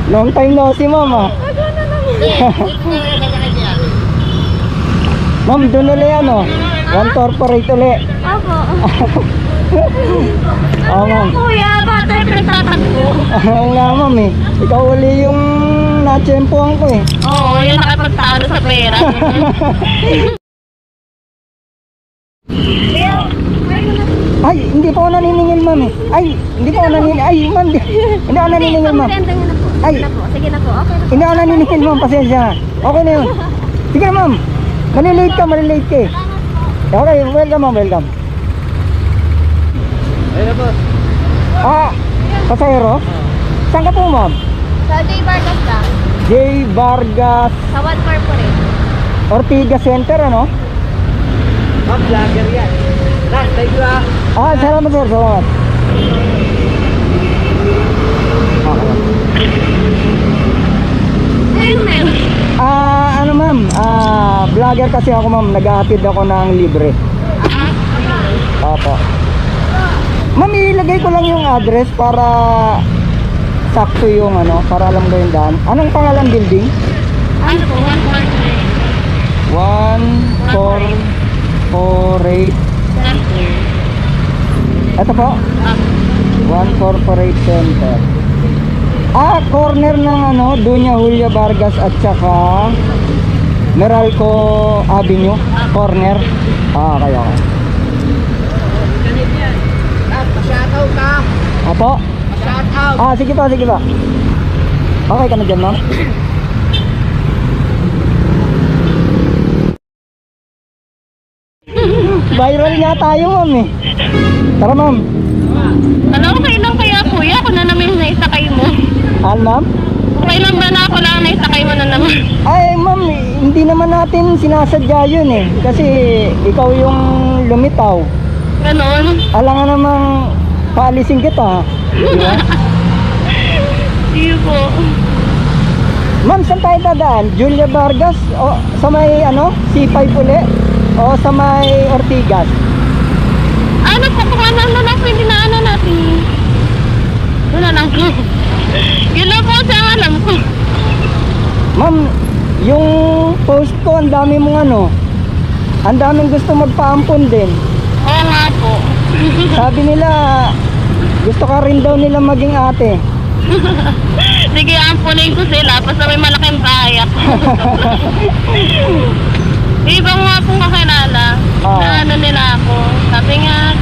Long time no si ma'am ah. Ma'am, doon ulit ano? One corporate ulit. Opo. Oo ma'am. Kuya, bata yung pinagtatagpo. Oo nga ma'am eh. Ikaw uli yung natsempohan ko eh. Oo, yung nakapagtalo sa pera. Ay, hindi pa ako naniningil ma'am eh. Ay, hindi pa ako naniningil. Ay, ma'am, hindi ako naniningil ma'am. Ay, Sige na po, okay na po. hindi ako naniningil ma'am, pasensya. Okay na yun. Sige na ma'am. Malilate ka eh. Okay, welcome ma'am, welcome. Ayun po. Ah, pasahero? Saan ka po ma'am? Sa J. Vargas lang. J. Vargas Sa One Corporate. Ortigas Center ano? Ma'am, vlogger yan. Last, thank you ah. Ah, salamat sir, salamat. Okay. Ayun na yun. Ano ma'am? Vlogger kasi ako ma'am, nag-ahatid ako ng libre. Opo. Ma'am, ilagay ko lang yung address para sakto yung ano, para alam ko yung daan. Anong pangalan building? Ano po, One Corporate. 148. Center. Ito po, One Corporate Center. Corner ng ano, Dunya Julia Vargas at saka Meralco Avenue, corner. Okay. Pa-shoutout ka. Apo? Pa-shoutout. Sige pa. Okay ka na dyan, ma'am? Viral nga tayo, ma'am eh. Tara, ma'am. Ano, okay lang kaya kuya? Ako na naman yung naisakay mo. Ma'am? Okay lang ba na ako lang naisakay mo na naman? Ay, ma'am, hindi naman natin sinasadya yun eh. Kasi ikaw yung lumitaw. Ganon. Alangan namang paalisin kita. Di ba? Sige po. Ma'am, saan tayo dadaan? Julia Vargas? O sa may ano? C5 uli? O sa may Ortigas? Ano po, kung ano lang pwede na ano natin. Doon na lang po. Yun lang po siya ang alam ko. Ma'am, yung post ko, ang dami mong ano, ang daming gusto magpaampon din. Oo nga po. Sabi nila, gusto ka rin daw nila maging ate. Sige, ampunin ko sila. Basta may malaking bayak. Iba nga pong kakilala. Ah. Na ano nila ako. Sabi nga,